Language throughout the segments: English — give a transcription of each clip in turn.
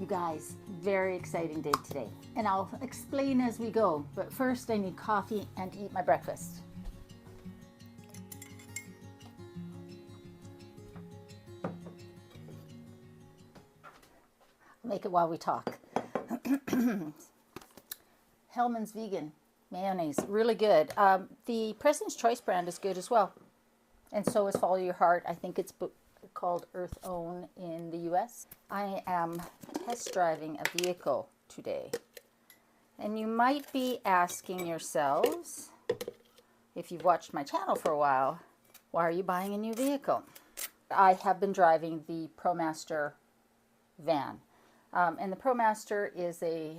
You guys, very exciting day today. And I'll explain as we go, but first I need coffee and to eat my breakfast. Make it while we talk. Hellmann's Vegan Mayonnaise, really good. The President's Choice brand is good as well. And so is Follow Your Heart. I think it's called Earth Own in the US. I am test driving a vehicle today. And you might be asking yourselves, if you've watched my channel for a while, why are you buying a new vehicle? I have been driving the Promaster van. And the Promaster is a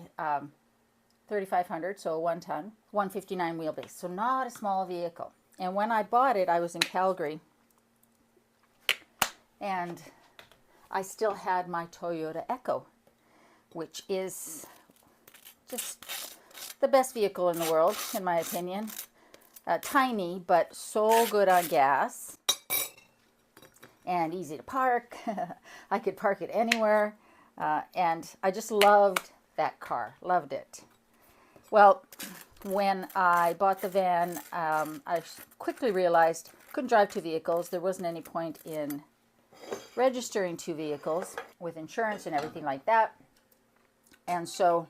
3500, so a 1-ton, 159 wheelbase, so not a small vehicle. And when I bought it, I was in Calgary, and I still had my Toyota Echo, which is just the best vehicle in the world, in my opinion. Tiny, but so good on gas, and easy to park. I could park it anywhere, and I just loved that car, loved it. Well, when I bought the van, I quickly realized I couldn't drive two vehicles. There wasn't any point in registering two vehicles with insurance and everything like that. And so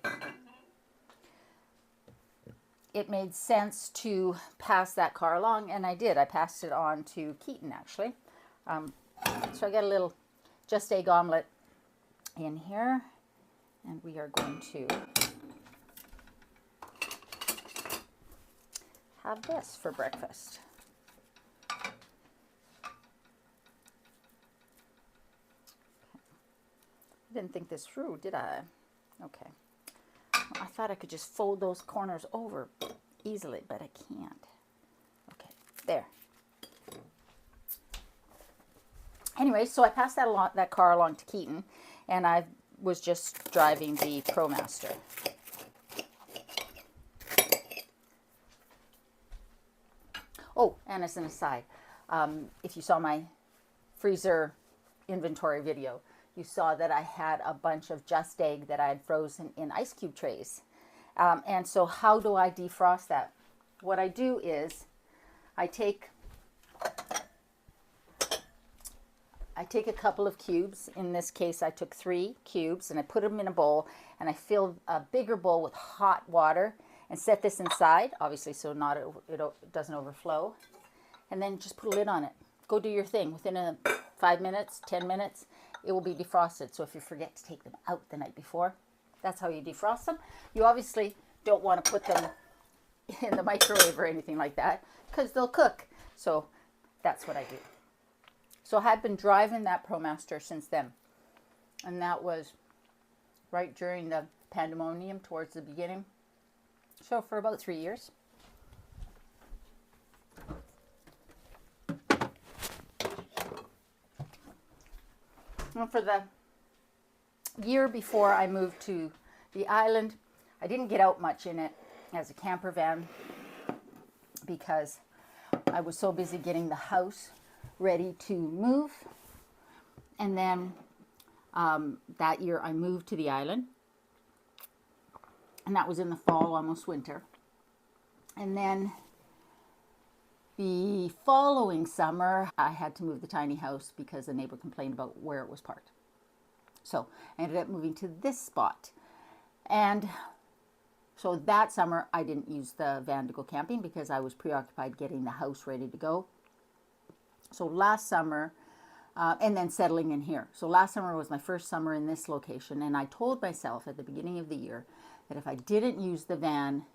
it made sense to pass that car along, and I did. I passed it on to Keaton, actually. So I got a little Just Egg omelet in here, and we are going to have this for breakfast. I didn't think this through, did I? Okay. Well, I thought I could just fold those corners over easily, but I can't. Okay, there. Anyway, so I passed that car along to Keaton, and I was just driving the Promaster. Oh, and as an aside, if you saw my freezer inventory video, you saw that I had a bunch of Just Egg that I had frozen in ice cube trays. And so how do I defrost that? What I do is I take a couple of cubes. In this case, I took 3 cubes, and I put them in a bowl, and I filled a bigger bowl with hot water and set this inside, obviously, so it doesn't overflow. And then just put a lid on it. Go do your thing. Within 5 minutes, 10 minutes, it will be defrosted. So if you forget to take them out the night before, that's how you defrost them. You obviously don't want to put them in the microwave or anything like that, because they'll cook. So that's what I do. So I had been driving that Promaster since then. And that was right during the pandemonium towards the beginning. So for about 3 years. And for the year before I moved to the island, I didn't get out much in it as a camper van because I was so busy getting the house ready to move. And then that year I moved to the island. And that was in the fall, almost winter. And then the following summer, I had to move the tiny house because the neighbor complained about where it was parked. So I ended up moving to this spot. And so that summer, I didn't use the van to go camping because I was preoccupied getting the house ready to go. So last summer, and then settling in here. So last summer was my first summer in this location. And I told myself at the beginning of the year that if I didn't use the van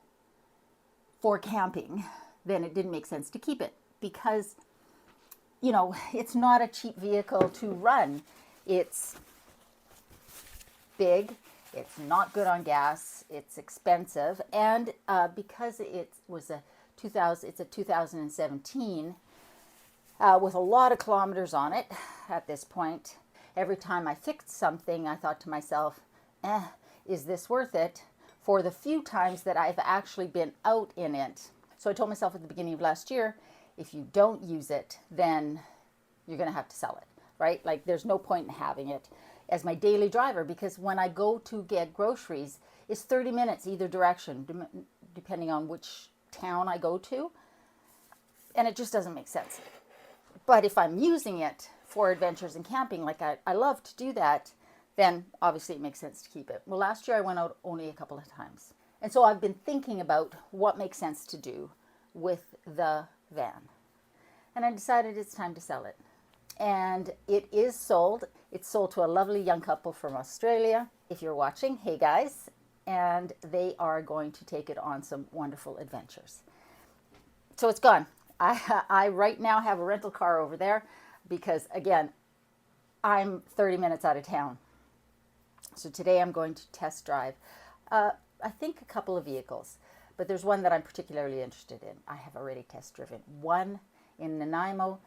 for camping, then it didn't make sense to keep it because, you know, it's not a cheap vehicle to run. It's big, it's not good on gas, it's expensive, and because it's a 2017 with a lot of kilometers on it at this point, every time I fixed something, I thought to myself, is this worth it for the few times that I've actually been out in it? So I told myself at the beginning of last year, if you don't use it, then you're going to have to sell it right? Like there's no point in having it as my daily driver, because when I go to get groceries, it's 30 minutes either direction, depending on which town I go to. And it just doesn't make sense. But if I'm using it for adventures and camping, like I love to do that, then obviously it makes sense to keep it. Well, last year I went out only a couple of times. And so I've been thinking about what makes sense to do with the van. And I decided it's time to sell it. And it is sold. It's sold to a lovely young couple from Australia. If you're watching, hey guys. And they are going to take it on some wonderful adventures. So it's gone. I right now have a rental car over there because, again, I'm 30 minutes out of town. So today I'm going to test drive, I think, a couple of vehicles. But there's one that I'm particularly interested in. I have already test driven one in Nanaimo,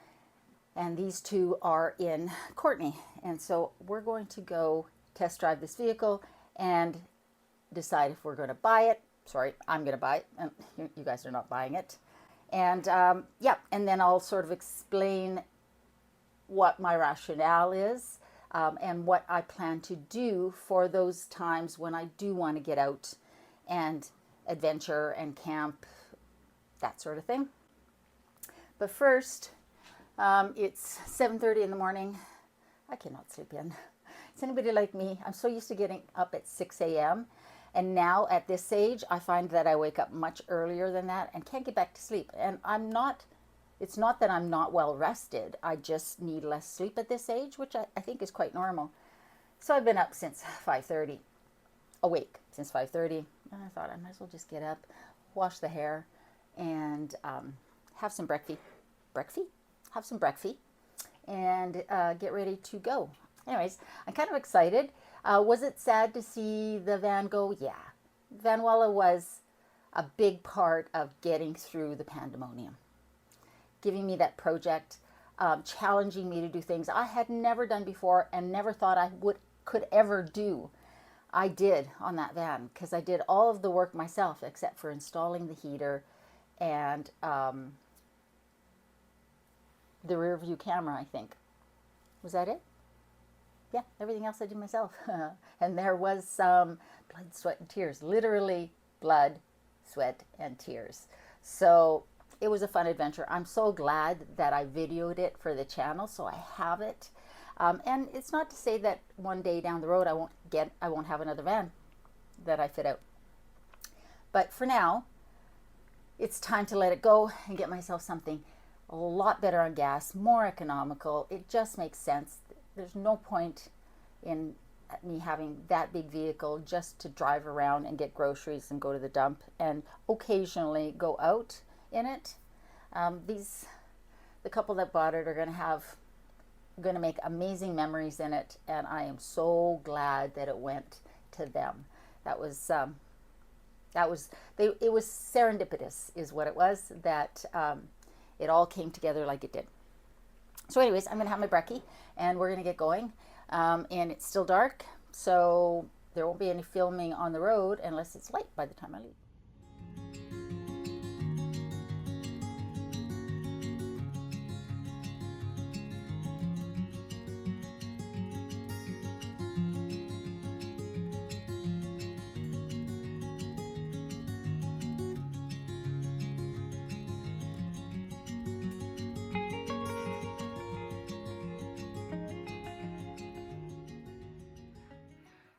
and these two are in Courtenay. And so we're going to go test drive this vehicle and decide if we're going to buy it. Sorry, I'm going to buy it. And you guys are not buying it. And yeah, and then I'll sort of explain what my rationale is and what I plan to do for those times when I do want to get out and adventure and camp, that sort of thing. But first, it's 7:30 in the morning. I cannot sleep in. Is anybody like me? I'm so used to getting up at 6 a.m. And now at this age, I find that I wake up much earlier than that and can't get back to sleep. And it's not that I'm not well rested. I just need less sleep at this age, which I think is quite normal. So I've been up since 5:30, awake since 5:30. And I thought I might as well just get up, wash the hair, and have some breakfast, and get ready to go. Anyways, I'm kind of excited. Was it sad to see the van go? Yeah. Vanuella was a big part of getting through the pandemonium, giving me that project, challenging me to do things I had never done before and never thought I could ever do. I did on that van because I did all of the work myself except for installing the heater and the rear view camera, I think. Was that it? Yeah, everything else I did myself. And there was some blood, sweat, and tears. Literally blood, sweat, and tears. So it was a fun adventure. I'm so glad that I videoed it for the channel, so I have it. And it's not to say that one day down the road I won't have another van that I fit out. But for now, it's time to let it go and get myself something a lot better on gas, more economical. It just makes sense. There's no point in me having that big vehicle just to drive around and get groceries and go to the dump and occasionally go out in it. The couple that bought it are going to make amazing memories in it, and I am so glad that it went to them. It was serendipitous is what it was, that it all came together like it did. So anyways, I'm going to have my brekkie and we're going to get going. And it's still dark, so there won't be any filming on the road unless it's light by the time I leave.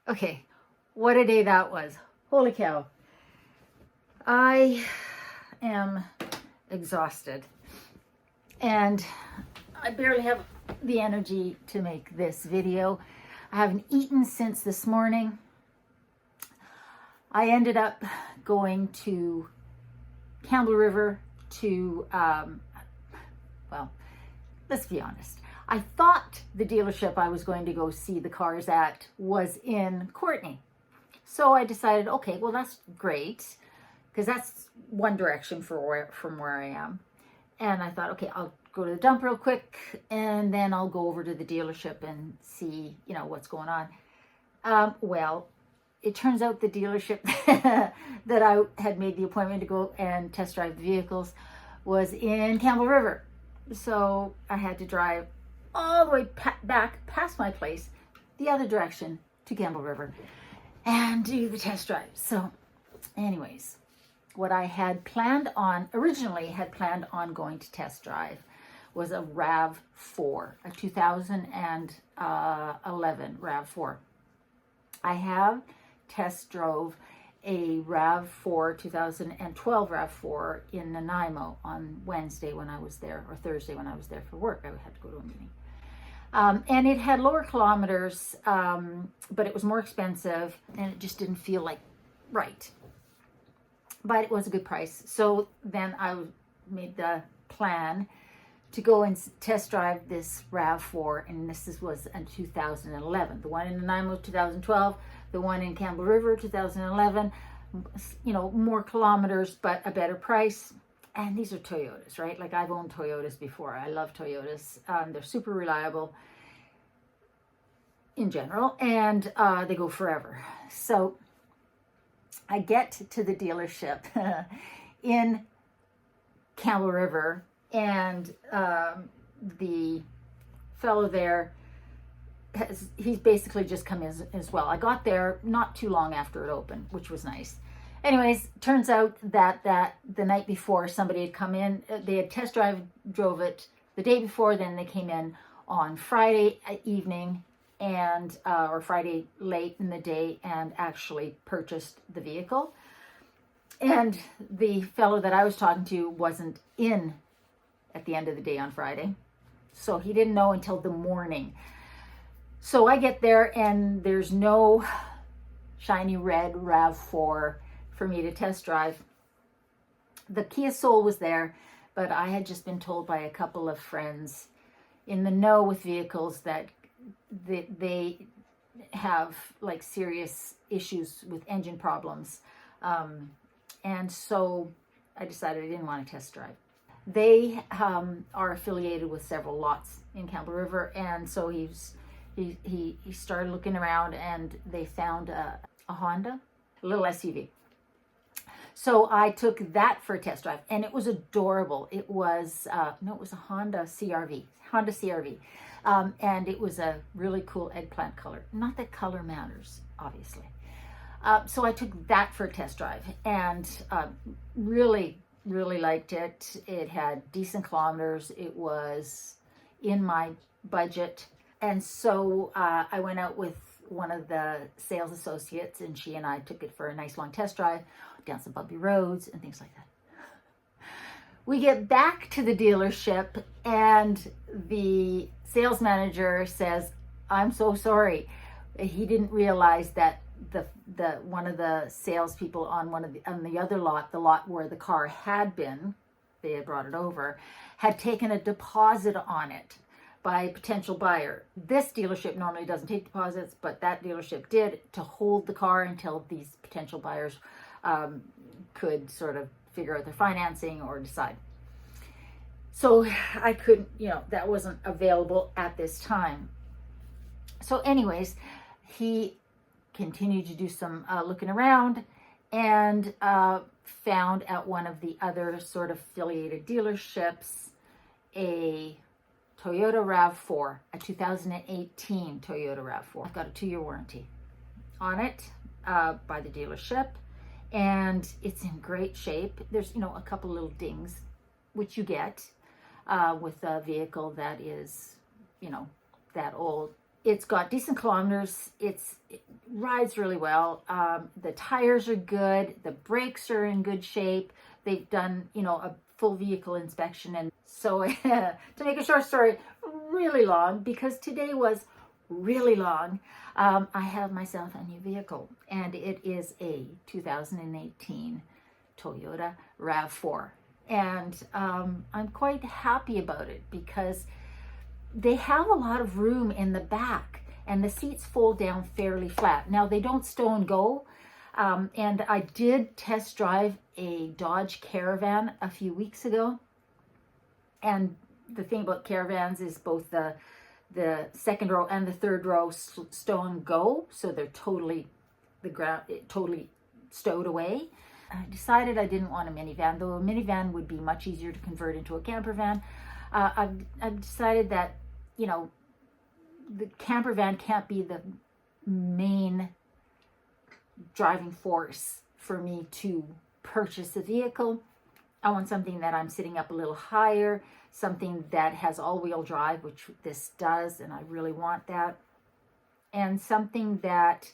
Okay, what a day that was. Holy cow. I am exhausted and I barely have the energy to make this video. I haven't eaten since this morning. I ended up going to Campbell River to, well, let's be honest. I thought the dealership I was going to go see the cars at was in Courtenay. So I decided, okay, well, that's great, because that's one direction from where I am. And I thought, okay, I'll go to the dump real quick, and then I'll go over to the dealership and see, what's going on. Well, it turns out the dealership that I had made the appointment to go and test drive the vehicles was in Campbell River. So I had to drive all the way back past my place, the other direction to Campbell River, and do the test drive. So anyways, what I had originally had planned on going to test drive was a RAV4, a 2011 RAV4. I have test drove a RAV4, 2012 RAV4 in Nanaimo on Wednesday when I was there, or Thursday when I was there for work. I had to go to a meeting. And it had lower kilometers, but it was more expensive, and it just didn't feel like right. But it was a good price. So then I made the plan to go and test drive this RAV4, and this was in 2011. The one in Nanaimo, 2012. The one in Campbell River, 2011. You know, more kilometers, but a better price. And these are Toyotas, right? Like, I've owned Toyotas before. I love Toyotas. They're super reliable in general, and they go forever. So I get to the dealership in Campbell River, and the fellow there, he's basically just come as well. I got there not too long after it opened, which was nice. Anyways, turns out that the night before somebody had come in. They had drove it the day before. Then they came in on Friday evening and or Friday late in the day and actually purchased the vehicle. And the fellow that I was talking to wasn't in at the end of the day on Friday, so he didn't know until the morning. So I get there and there's no shiny red RAV4 for me to test drive. The Kia Soul was there, but I had just been told by a couple of friends in the know with vehicles that they have like serious issues with engine problems. And so I decided I didn't want to test drive. They are affiliated with several lots in Campbell River, and so he started looking around, and they found a Honda, a little SUV. So I took that for a test drive, and it was adorable. It was it was a Honda CRV, and it was a really cool eggplant color. Not that color matters, obviously. So I took that for a test drive, and really liked it. It had decent kilometers. It was in my budget. And so I went out with one of the sales associates, and she and I took it for a nice long test drive down some bumpy roads and things like that. We get back to the dealership, and the sales manager says, "I'm so sorry." He didn't realize that the one of the salespeople on the other lot, the lot where the car had been, they had brought it over, had taken a deposit on it by a potential buyer. This dealership normally doesn't take deposits, but that dealership did, to hold the car until these potential buyers could sort of figure out their financing or decide. So I couldn't, that wasn't available at this time. So anyways, he continued to do some looking around, and found at one of the other sort of affiliated dealerships a Toyota RAV4, a 2018 Toyota RAV4. I've got a 2-year warranty on it by the dealership, and it's in great shape. There's, a couple little dings, which you get with a vehicle that is, that old. It's got decent kilometers. It rides really well. The tires are good. The brakes are in good shape. They've done, a full vehicle inspection. And so to make a short story really long, because today was really long, I have myself a new vehicle, and it is a 2018 Toyota RAV4. And I'm quite happy about it because they have a lot of room in the back, and the seats fold down fairly flat. Now, they don't stow and go, and I did test drive a Dodge Caravan a few weeks ago. And the thing about Caravans is both the second row and the third row stow and go, so they're totally stowed away. I decided I didn't want a minivan, though a minivan would be much easier to convert into a camper van. I've decided that you know, the camper van can't be the main driving force for me to purchase a vehicle. I want something that I'm sitting up a little higher, something that has all-wheel drive, which this does, and I really want that, and something that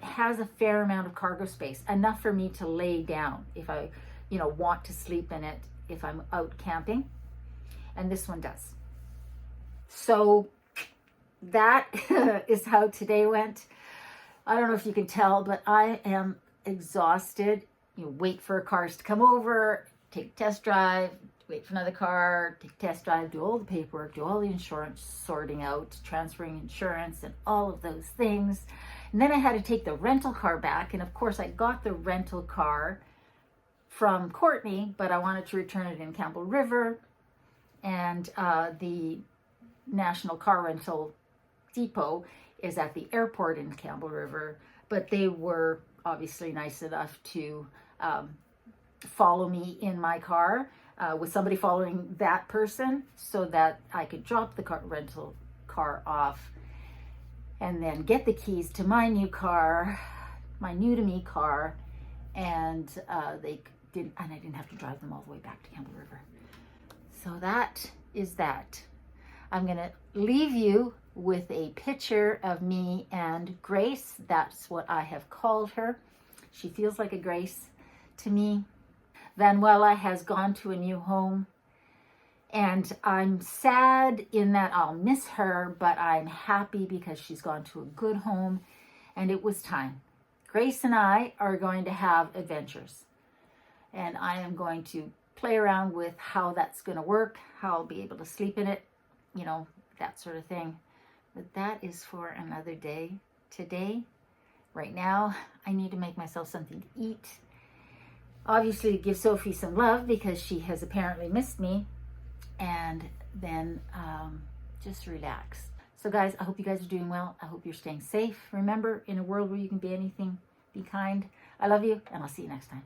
has a fair amount of cargo space, enough for me to lay down if I, you know, want to sleep in it if I'm out camping, and this one does. So that is how today went. I don't know if you can tell, but I am exhausted. You wait for cars to come over, take a test drive, wait for another car, take a test drive, do all the paperwork, do all the insurance sorting out, transferring insurance and all of those things. And then I had to take the rental car back. And of course I got the rental car from Courtney, but I wanted to return it in Campbell River. And the National Car Rental Depot is at the airport in Campbell River, but they were obviously nice enough to follow me in my car with somebody following that person so that I could drop the rental car off and then get the keys to my new car, my new to me car, and I didn't have to drive them all the way back to Campbell River. So that is that. I'm going to leave you with a picture of me and Grace. That's what I have called her. She feels like a Grace to me. Vanuella has gone to a new home, and I'm sad in that I'll miss her, but I'm happy because she's gone to a good home, and it was time. Grace and I are going to have adventures, and I am going to play around with how that's going to work, how I'll be able to sleep in it, you know, that sort of thing. But that is for another day. Today, right now, I need to make myself something to eat. Obviously, give Sophie some love because she has apparently missed me. And then just relax. So guys, I hope you guys are doing well. I hope you're staying safe. Remember, in a world where you can be anything, be kind. I love you, and I'll see you next time.